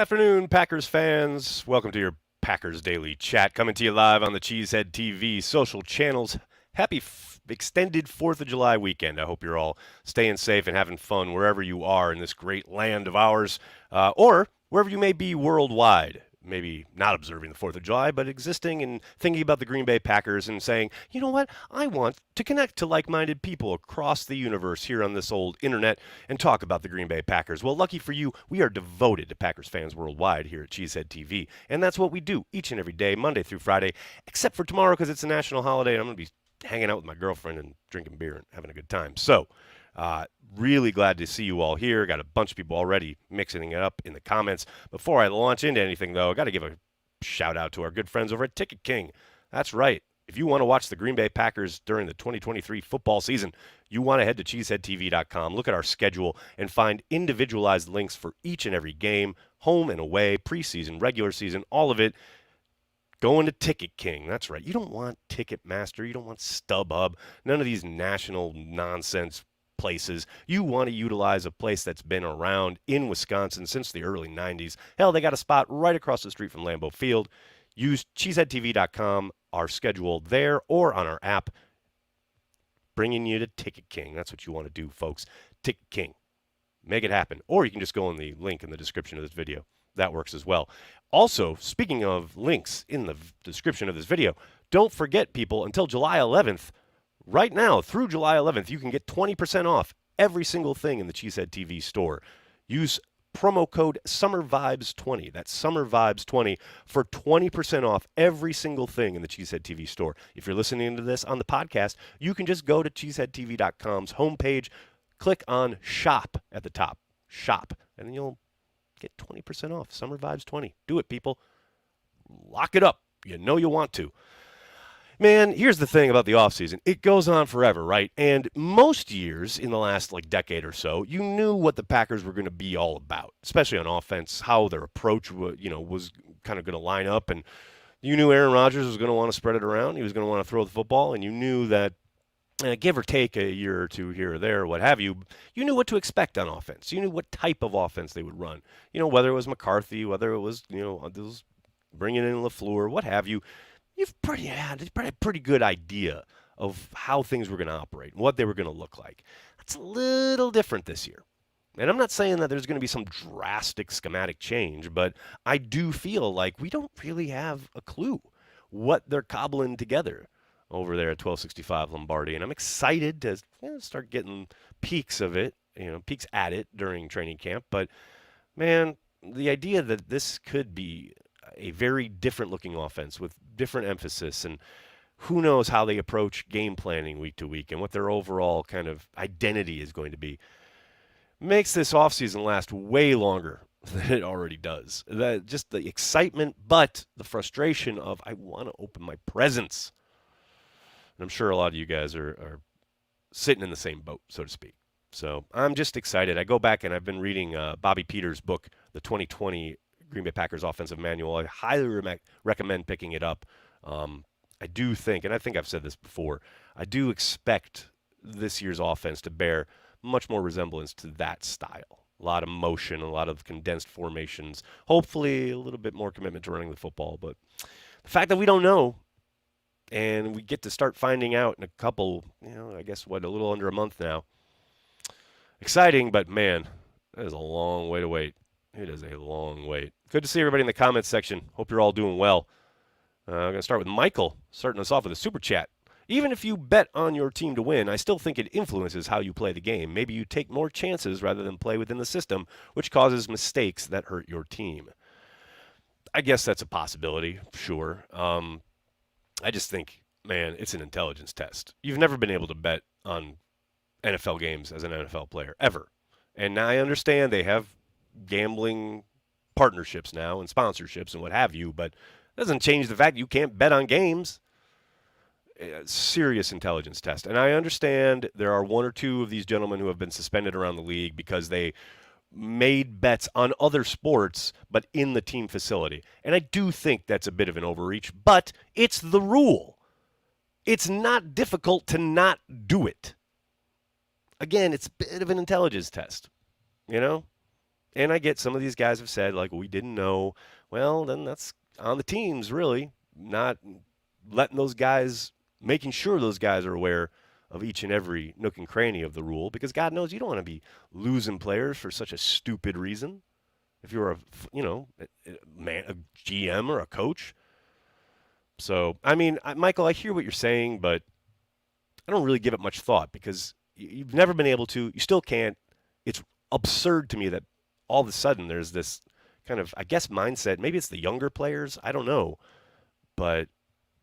Afternoon, Packers fans. Welcome to your Packers Daily Chat, coming to you live on the Cheesehead TV social channels. Happy extended 4th of July weekend. I hope you're all staying safe and having fun wherever you are in this great land of ours, or wherever you may be worldwide. Maybe not observing the 4th of July, but existing and thinking about the Green Bay Packers and saying, you know what, I want to connect to like-minded people across the universe here on this old internet and talk about the Green Bay Packers. Well, lucky for you, we are devoted to Packers fans worldwide here at Cheesehead TV, and that's what we do each and every day, Monday through Friday, except for tomorrow because it's a national holiday and I'm going to be hanging out with my girlfriend and drinking beer and having a good time. So, really glad to see you all here. Got a bunch of people already mixing it up in the comments. Before I launch into anything, though, I got to give a shout out to our good friends over at Ticket King. That's right. If you want to watch the Green Bay Packers during the 2023 football season, you want to head to cheeseheadtv.com, look at our schedule, and find individualized links for each and every game, home and away, preseason, regular season, all of it. Going to Ticket King. That's right. You don't want Ticketmaster. You don't want StubHub. None of these national nonsense places. You want to utilize a place that's been around in Wisconsin since the early 90s. Hell, they got a spot right across the street from Lambeau Field. Use cheeseheadtv.com, our schedule there, or on our app, bringing you to Ticket King. That's what you want to do, folks. Ticket King. Make it happen. Or you can just go on the link in the description of this video. That works as well. Also, speaking of links in the description of this video, don't forget, people, until July 11th, right now, through July 11th, you can get 20% off every single thing in the Cheesehead TV store. Use promo code SummerVibes20. That's SummerVibes20 for 20% off every single thing in the Cheesehead TV store. If you're listening to this on the podcast, you can just go to cheeseheadtv.com's homepage, click on Shop at the top. Shop. And then you'll get 20% off. SummerVibes20. Do it, people. Lock it up. You know you want to. Man, here's the thing about the offseason. It goes on forever, right? And most years in the last decade or so, you knew what the Packers were going to be all about, especially on offense, how their approach was kind of going to line up. And you knew Aaron Rodgers was going to want to spread it around. He was going to want to throw the football. And you knew that give or take a year or two here or there, what have you, you knew what to expect on offense. You knew what type of offense they would run. Whether it was McCarthy, whether it was, those bringing in LaFleur, what have you. You've had a pretty good idea of how things were going to operate and what they were going to look like. That's a little different this year. And I'm not saying that there's going to be some drastic schematic change, but I do feel like we don't really have a clue what they're cobbling together over there at 1265 Lombardi. And I'm excited to start getting peeks of it, peeks at it during training camp. But, man, the idea that this could be a very different looking offense with different emphasis, and who knows how they approach game planning week to week and what their overall kind of identity is going to be, makes this offseason last way longer than it already does. Just the excitement, but the frustration of I want to open my presents. And I'm sure a lot of you guys are sitting in the same boat, so to speak. So I'm just excited. I go back and I've been reading Bobby Peters' book, The 2020 Green Bay Packers Offensive Manual. I highly recommend picking it up. I do think, and I think I've said this before, I do expect this year's offense to bear much more resemblance to that style. A lot of motion, a lot of condensed formations, hopefully a little bit more commitment to running the football. But the fact that we don't know, and we get to start finding out in a couple, I guess, a little under a month now. Exciting, but man, that is a long way to wait. It is a long wait. Good to see everybody in the comments section. Hope you're all doing well. I'm going to start with Michael, starting us off with a super chat. Even if you bet on your team to win, I still think it influences how you play the game. Maybe you take more chances rather than play within the system, which causes mistakes that hurt your team. I guess that's a possibility, sure. I just think, man, it's an intelligence test. You've never been able to bet on NFL games as an NFL player, ever. And now I understand they have gambling partnerships now and sponsorships and what have you, but it doesn't change the fact you can't bet on games. Serious intelligence test. And I understand there are one or two of these gentlemen who have been suspended around the league because they made bets on other sports but in the team facility. And I do think that's a bit of an overreach, but it's the rule. It's not difficult to not do it. Again, it's a bit of an intelligence test, And I get some of these guys have said, like, we didn't know. Well, then that's on the teams, really, not letting those guys, making sure those guys are aware of each and every nook and cranny of the rule, because God knows you don't want to be losing players for such a stupid reason. If you're a GM or a coach. So, I mean, Michael, I hear what you're saying, but I don't really give it much thought because you've never been able to. You still can't. It's absurd to me that all of a sudden there's this kind of, I guess, mindset. Maybe it's the younger players. I don't know. But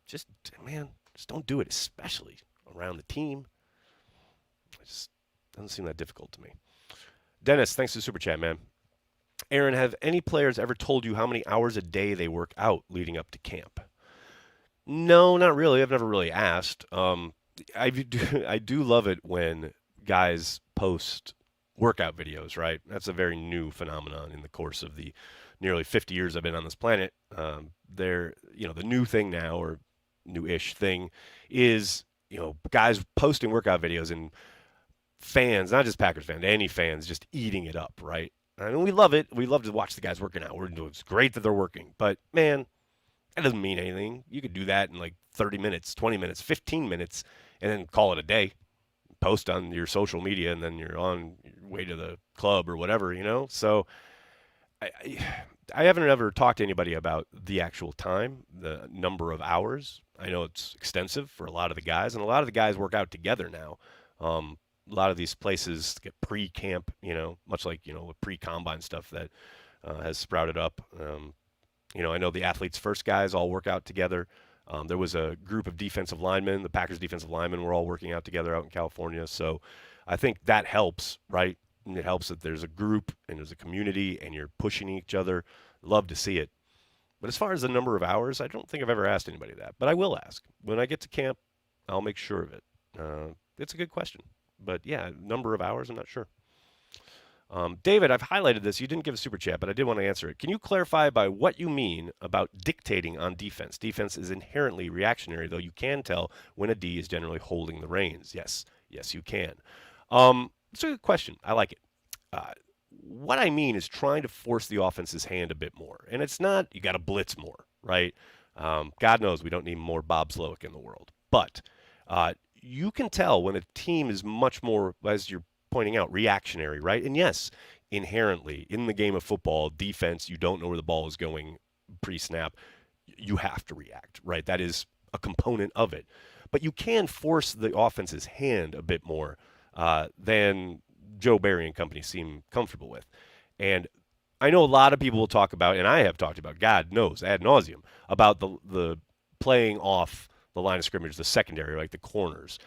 just, man, just don't do it, especially around the team. It just doesn't seem that difficult to me. Dennis, thanks for the super chat, man. Aaron, have any players ever told you how many hours a day they work out leading up to camp? No, not really. I've never really asked. I do love it when guys post workout videos, right? That's a very new phenomenon in the course of the nearly 50 years I've been on this planet. The new thing now, or new-ish thing, is guys posting workout videos and fans, not just Packers fans, any fans, just eating it up, right? And we love it. We love to watch the guys working out. It's great that they're working, but man, that doesn't mean anything. You could do that in like 30 minutes, 20 minutes, 15 minutes, and then call it a day. Post on your social media, and then you're on your way to the club or whatever. So I haven't ever talked to anybody about the actual time, the number of hours. I know it's extensive for a lot of the guys, and a lot of the guys work out together now. A lot of these places get pre-camp, much like, with pre-combine stuff that has sprouted up. I know the Athletes First guys all work out together. There was a group of defensive linemen. The Packers defensive linemen were all working out together out in California. So I think that helps, right? And it helps that there's a group and there's a community and you're pushing each other. Love to see it. But as far as the number of hours, I don't think I've ever asked anybody that. But I will ask. When I get to camp, I'll make sure of it. It's a good question. But yeah, number of hours, I'm not sure. David, I've highlighted this. You didn't give a super chat, but I did want to answer it. Can you clarify by what you mean about dictating on defense? Defense is inherently reactionary, though you can tell when a D is generally holding the reins. Yes, you can. It's a good question. I like it. What I mean is trying to force the offense's hand a bit more. And it's not, you got to blitz more, right? God knows we don't need more Bob Slowick in the world. But you can tell when a team is much more, as you're pointing out, reactionary, right? And yes, inherently in the game of football, defense, you don't know where the ball is going pre-snap. You have to react, right? That is a component of it. But you can force the offense's hand a bit more than Joe Barry and company seem comfortable with. And I know a lot of people will talk about, and I have talked about, God knows, ad nauseum, about the playing off the line of scrimmage, the secondary, like the corners.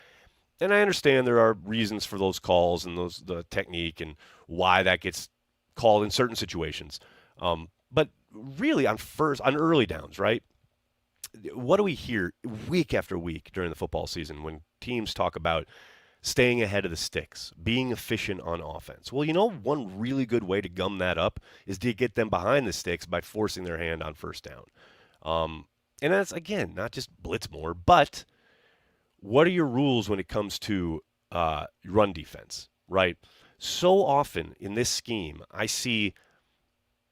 And I understand there are reasons for those calls and the technique and why that gets called in certain situations. But really on early downs, right? What do we hear week after week during the football season when teams talk about staying ahead of the sticks, being efficient on offense? Well, one really good way to gum that up is to get them behind the sticks by forcing their hand on first down. And that's, again, not just blitz more, but what are your rules when it comes to run defense, right? So often in this scheme, I see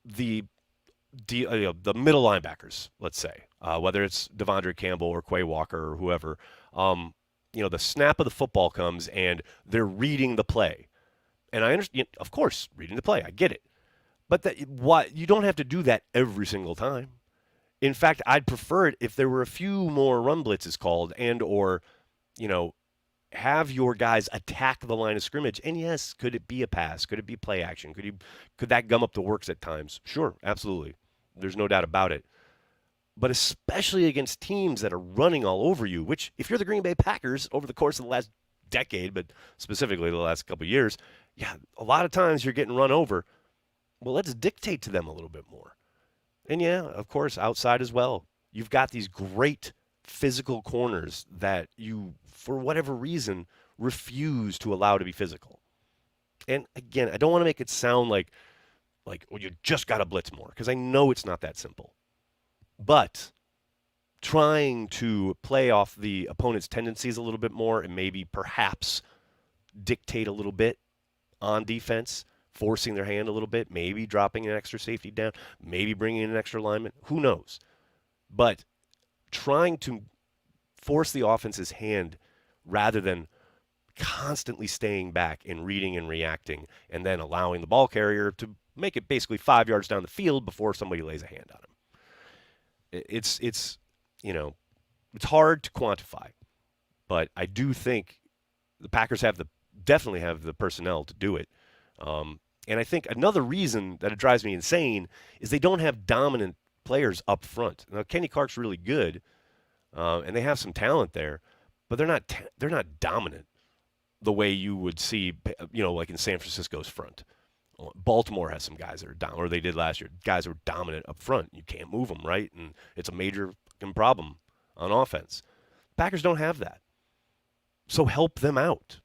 the middle linebackers, let's say, whether it's Devondre Campbell or Quay Walker or whoever, the snap of the football comes and they're reading the play. And I understand, of course, reading the play, I get it. But you don't have to do that every single time. In fact, I'd prefer it if there were a few more run blitzes called or have your guys attack the line of scrimmage. And yes, could it be a pass? Could it be play action? Could that gum up the works at times? Sure, absolutely. There's no doubt about it. But especially against teams that are running all over you, which if you're the Green Bay Packers over the course of the last decade, but specifically the last couple of years, yeah, a lot of times you're getting run over. Well, let's dictate to them a little bit more. And yeah, of course, outside as well. You've got these great physical corners that you, for whatever reason, refuse to allow to be physical. And again, I don't want to make it sound like you just got to blitz more, because I know it's not that simple. But trying to play off the opponent's tendencies a little bit more and maybe perhaps dictate a little bit on defense forcing their hand a little bit, maybe dropping an extra safety down, maybe bringing in an extra lineman. Who knows? But trying to force the offense's hand rather than constantly staying back and reading and reacting and then allowing the ball carrier to make it basically 5 yards down the field before somebody lays a hand on him. It's you know, it's hard to quantify, but I do think the Packers definitely have the personnel to do it. And I think another reason that it drives me insane is they don't have dominant players up front. Now Kenny Clark's really good, and they have some talent there, but they're not dominant the way you would see, like in San Francisco's front. Baltimore has some guys that are dominant, or they did last year. Guys who are dominant up front. You can't move them, right? And it's a major problem on offense. Packers don't have that. So help them out.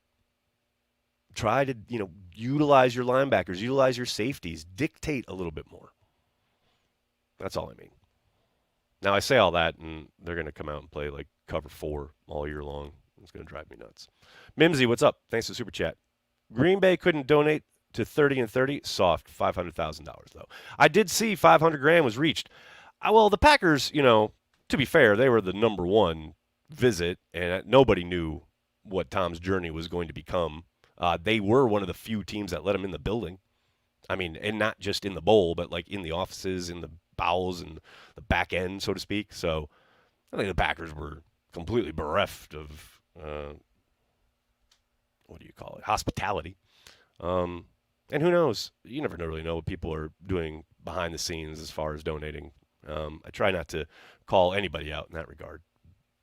Try to, utilize your linebackers, utilize your safeties, dictate a little bit more. That's all I mean. Now, I say all that, and they're going to come out and play like cover 4 all year long. It's going to drive me nuts. Mimsy, what's up? Thanks for the super chat. Green Bay couldn't donate to 30 and 30. Soft, $500,000 though. I did see 500 grand was reached. Well, the Packers, to be fair, they were the number one visit, and nobody knew what Tom's journey was going to become. They were one of the few teams that let him in the building. I mean, and not just in the bowl, but like in the offices, in the bowels, and the back end, so to speak. So I think the Packers were completely bereft of hospitality. And who knows? You never really know what people are doing behind the scenes as far as donating. I try not to call anybody out in that regard,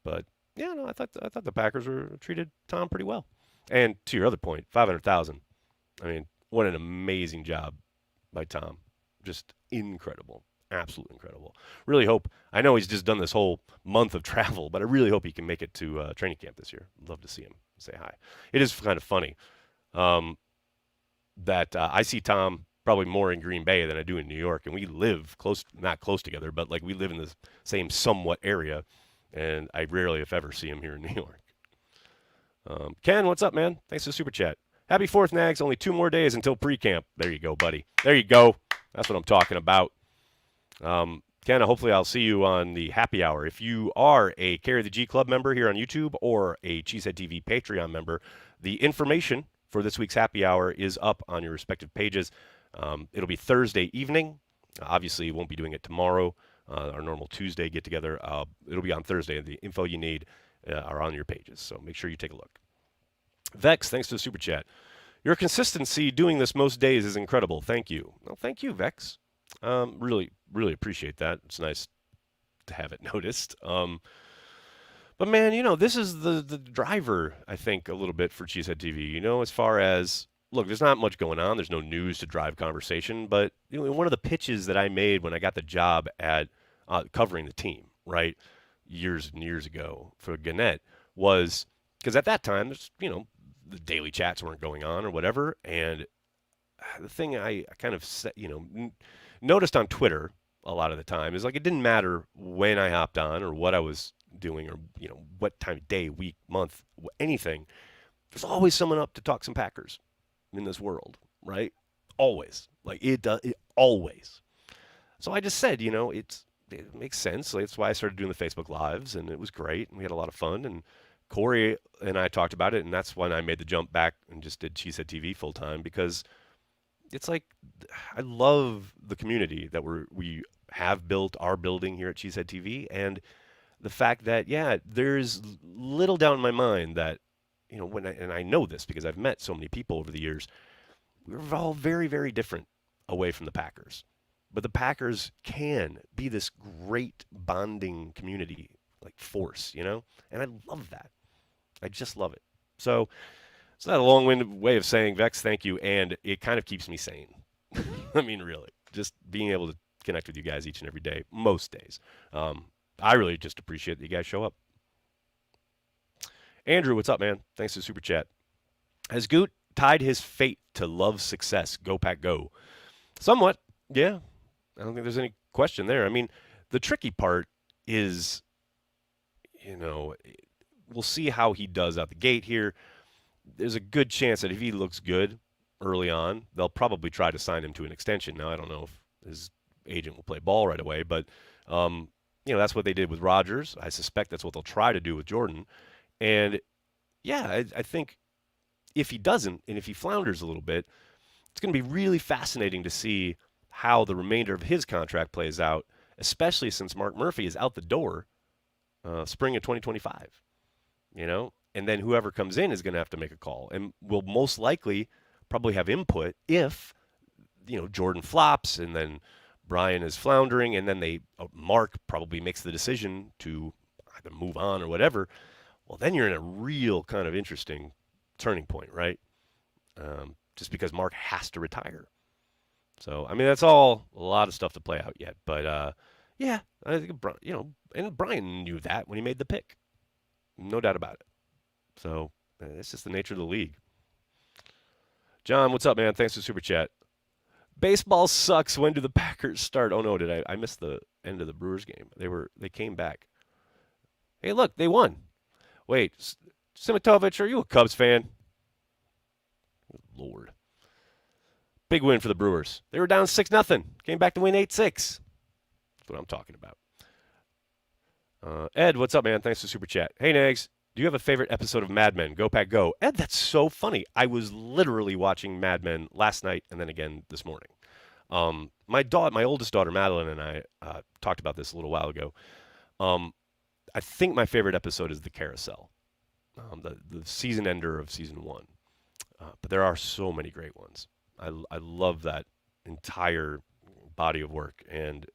but yeah, no, I thought the Packers treated Tom pretty well. And to your other point, 500,000. I mean, what an amazing job by Tom. Just incredible. Absolutely incredible. Really hope, I know he's just done this whole month of travel, but I really hope he can make it to training camp this year. I'd love to see him say hi. It is kind of funny that I see Tom probably more in Green Bay than I do in New York, and we live not close together, but like we live in the same somewhat area, and I rarely, if ever, see him here in New York. Ken, what's up, man? Thanks for the super chat. Happy 4th, Nags. Only 2 more days until pre-camp. There you go, buddy. There you go. That's what I'm talking about. Ken, hopefully I'll see you on the happy hour. If you are a Carry the G Club member here on YouTube or a Cheesehead TV Patreon member, the information for this week's happy hour is up on your respective pages. It'll be Thursday evening. Obviously, won't be doing it tomorrow, our normal Tuesday get-together. It'll be on Thursday. The info you need are on your pages, so make sure you take a look. Vex, thanks for the super chat. Your consistency doing this most days is incredible. Thank you. Well, thank you, Vex. Really, really appreciate that. It's nice to have it noticed. But man, this is the driver, I think, a little bit for Cheesehead TV. As far as, look, there's not much going on. There's no news to drive conversation. But one of the pitches that I made when I got the job at covering the team, right, years and years ago for Gannett was, because at that time, there's, the daily chats weren't going on or whatever. And the thing I kind of noticed on Twitter a lot of the time is like it didn't matter when I hopped on or what I was doing or what time of day, week, month, anything. There's always someone up to talk some Packers in this world, right? Always. Like it always. So I just said, it makes sense. That's why I started doing the Facebook Lives, and it was great, and we had a lot of fun. And Corey and I talked about it, and that's when I made the jump back and just did Cheesehead TV full time because it's like I love the community that we have built, are building here at Cheesehead TV, and the fact that there's little doubt in my mind that and I know this because I've met so many people over the years, we're all very, very different away from the Packers, but the Packers can be this great bonding community like force, and I love that. I just love it. So it's not a long-winded way of saying, Vex, thank you, and it kind of keeps me sane. I mean, really, just being able to connect with you guys each and every day, most days. I really just appreciate that you guys show up. Andrew, what's up, man? Thanks for the super chat. Has Goot tied his fate to Love's success? Go, Pack, go. Somewhat, yeah. I don't think there's any question there. I mean, the tricky part is, we'll see how he does out the gate here. There's a good chance that if he looks good, early on. They'll probably try to sign him to an extension. Now, I don't know if his agent will play ball right away, but that's what they did with Rodgers. I suspect that's what they'll try to do with Jordan. And yeah, I think if he doesn't, and if he flounders a little bit, it's going to be really fascinating to see how the remainder of his contract plays out, especially since Mark Murphy is out the door spring of 2025. And then whoever comes in is going to have to make a call and will most likely probably have input if, Jordan flops and then Brian is floundering and then Mark probably makes the decision to either move on or whatever. Well, then you're in a real kind of interesting turning point, right? Just because Mark has to retire. So, I mean, that's all a lot of stuff to play out yet. But, yeah, I think, and Brian knew that when he made the pick. No doubt about it. So, it's just the nature of the league. John, what's up, man? Thanks for the super chat. Baseball sucks. When do the Packers start? Oh, no, did I missed the end of the Brewers game. They came back. Hey, look, they won. Wait, Simitovich, are you a Cubs fan? Lord. Big win for the Brewers. They were down 6-0. Came back to win 8-6. That's what I'm talking about. Ed, what's up, man? Thanks for the super chat. Hey, Nags, do you have a favorite episode of Mad Men? Go Pack Go. Ed, that's so funny. I was literally watching Mad Men last night and then again this morning. My oldest daughter, Madeline, and I talked about this a little while ago. I think my favorite episode is the Carousel, the season ender of season 1. But there are so many great ones. I love that entire body of work, and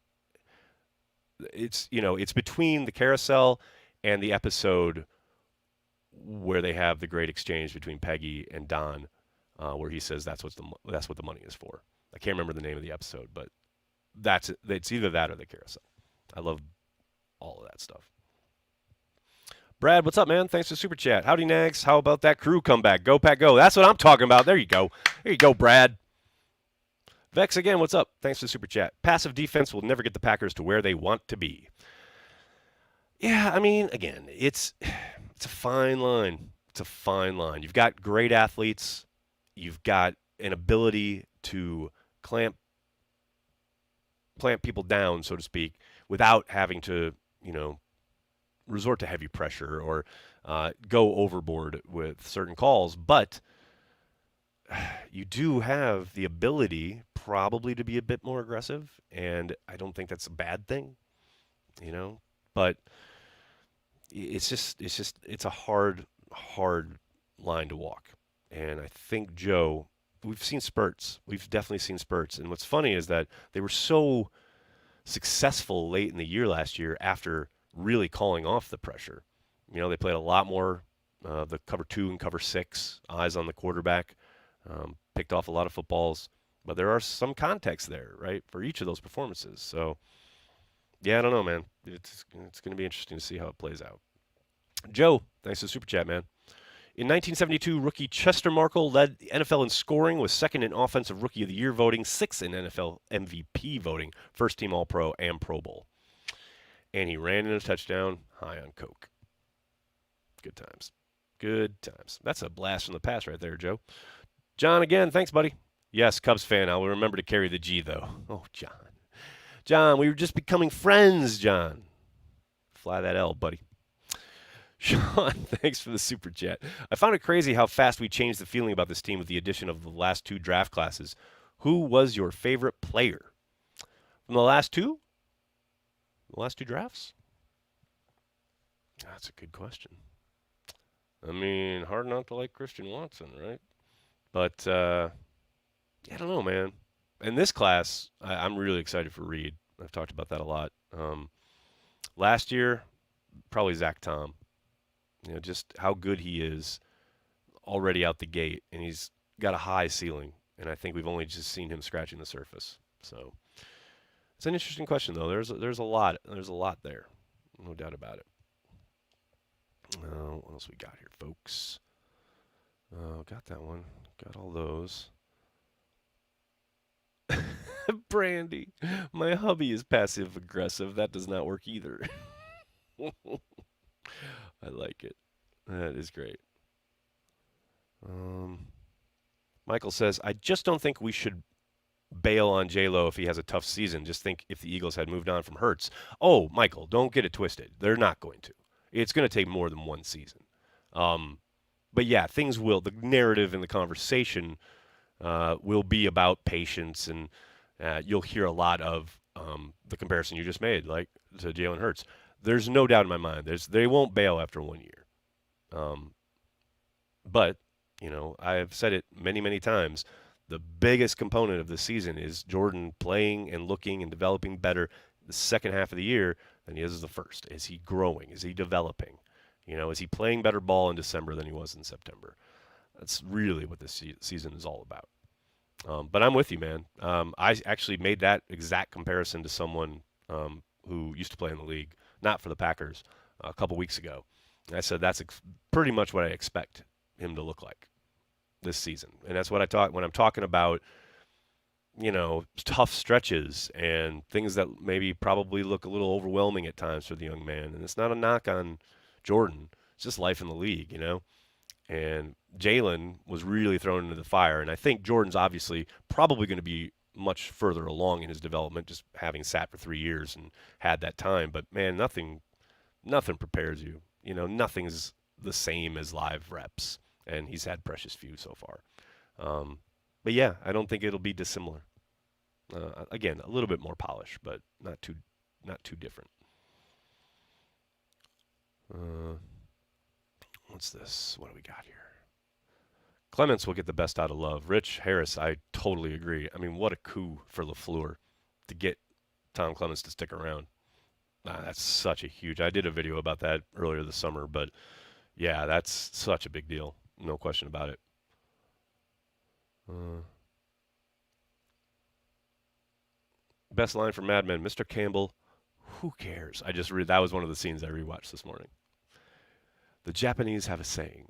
it's between the Carousel and the episode where they have the great exchange between Peggy and Don, where he says that's what the money is for. I can't remember the name of the episode, but it's either that or the Carousel. I love all of that stuff. Brad, what's up, man? Thanks for the super chat. Howdy, Nags. How about that crew comeback? Go Pack Go. That's what I'm talking about. There you go. There you go, Brad. Vex again, what's up? Thanks for the super chat. Passive defense will never get the Packers to where they want to be. Yeah, I mean, again, it's a fine line. It's a fine line. You've got great athletes. You've got an ability to clamp people down, so to speak, without having to, resort to heavy pressure or go overboard with certain calls. But you do have the ability probably to be a bit more aggressive, and I don't think that's a bad thing, But it's a hard line to walk. And I think, Joe, we've seen spurts. We've definitely seen spurts. And what's funny is that they were so successful late in the year last year after really calling off the pressure. They played a lot more the cover 2 and cover 6, eyes on the quarterback, picked off a lot of footballs. But there are some context there, right, for each of those performances. So, yeah, I don't know, man. It's going to be interesting to see how it plays out. Joe, thanks for the super chat, man. In 1972, rookie Chester Markle led the NFL in scoring, was second in Offensive Rookie of the Year voting, sixth in NFL MVP voting, first team All-Pro and Pro Bowl. And he ran in a touchdown high on coke. Good times. Good times. That's a blast from the past right there, Joe. John, again, thanks, buddy. Yes, Cubs fan. I will remember to carry the G, though. Oh, John. John, we were just becoming friends, John. Fly that L, buddy. Sean, thanks for the super chat. I found it crazy how fast we changed the feeling about this team with the addition of the last 2 draft classes. Who was your favorite player from the last 2? The last 2 drafts? That's a good question. I mean, hard not to like Christian Watson, right? But, I don't know, man. In this class, I'm really excited for Reed. I've talked about that a lot. Last year, probably Zach Tom. Just how good he is already out the gate, and he's got a high ceiling, and I think we've only just seen him scratching the surface. So it's an interesting question, though. There's a lot there, no doubt about it. What else we got here, folks? Got that one. Got all those. Brandy, my hubby is passive aggressive. That does not work either. I like it. That is great. Michael says, I just don't think we should bail on J-Lo if he has a tough season. Just think if the Eagles had moved on from Hurts. Oh, Michael, don't get it twisted. They're not going to. It's going to take more than one season. Um, but yeah, things will. The narrative and the conversation will be about patience, and you'll hear a lot of the comparison you just made, like to Jalen Hurts. There's no doubt in my mind. They won't bail after 1 year. Um, but I have said it many, many times. The biggest component of the season is Jordan playing and looking and developing better the second half of the year than he is the first. Is he growing? Is he developing? Is he playing better ball in December than he was in September? That's really what this season is all about. But I'm with you, man. I actually made that exact comparison to someone who used to play in the league, not for the Packers, a couple weeks ago. And I said that's pretty much what I expect him to look like this season. And that's what I talk when I'm talking about, tough stretches and things that maybe probably look a little overwhelming at times for the young man. And it's not a knock on Jordan. It's just life in the league, And Jalen was really thrown into the fire. And I think Jordan's obviously probably going to be much further along in his development, just having sat for 3 years and had that time. But, man, nothing prepares you. Nothing's the same as live reps. And he's had precious few so far. But, yeah, I don't think it'll be dissimilar. Again, a little bit more polished, but not too different. What's this? What do we got here? Clements will get the best out of Love. Rich Harris, I totally agree. I mean, what a coup for LaFleur to get Tom Clements to stick around. That's such a huge. I did a video about that earlier this summer, but yeah, that's such a big deal. No question about it. Best line from Mad Men, Mr. Campbell, who cares? That was one of the scenes I rewatched this morning. The Japanese have a saying.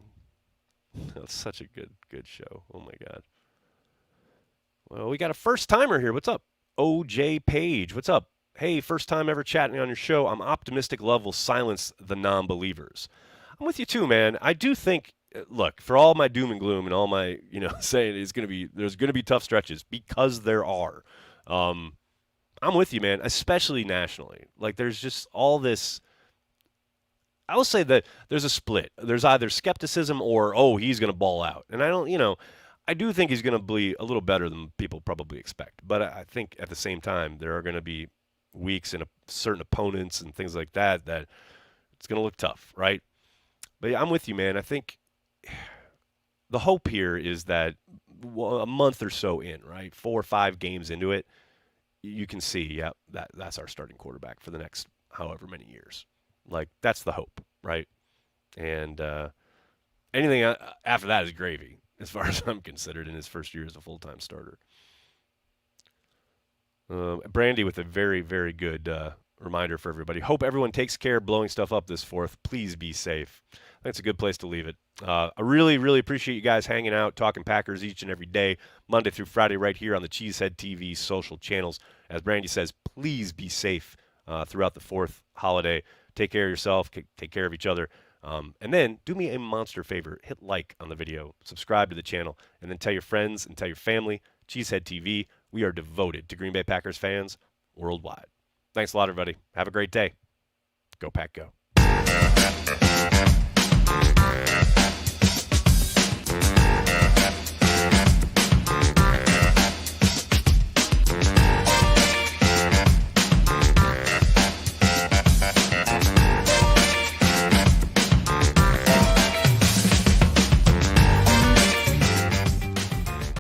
That's such a good show. Oh my God. Well, we got a first timer here. What's up? OJ Page. What's up? Hey, first time ever chatting on your show. I'm optimistic love will silence the non-believers. I'm with you too, man. I do think, look, for all my doom and gloom and all my, saying there's going to be tough stretches because there are. I'm with you, man, especially nationally. Like there's just all this. I will say that there's a split. There's either skepticism or, oh, he's going to ball out. And I do think he's going to be a little better than people probably expect. But I think at the same time, there are going to be weeks and certain opponents and things like that it's going to look tough, right? But I'm with you, man. I think the hope here is that a month or so in, right, 4 or 5 games into it, you can see, that's our starting quarterback for the next however many years. Like, that's the hope, right? And anything after that is gravy, as far as I'm considered, in his first year as a full-time starter. Brandy with a very, very good reminder for everybody. Hope everyone takes care blowing stuff up this 4th. Please be safe. That's a good place to leave it. I really, really appreciate you guys hanging out, talking Packers each and every day, Monday through Friday, right here on the Cheesehead TV social channels. As Brandy says, please be safe throughout the 4th holiday. Take care of yourself. Take care of each other. And then do me a monster favor. Hit like on the video. Subscribe to the channel. And then tell your friends and tell your family. Cheesehead TV. We are devoted to Green Bay Packers fans worldwide. Thanks a lot, everybody. Have a great day. Go Pack, go.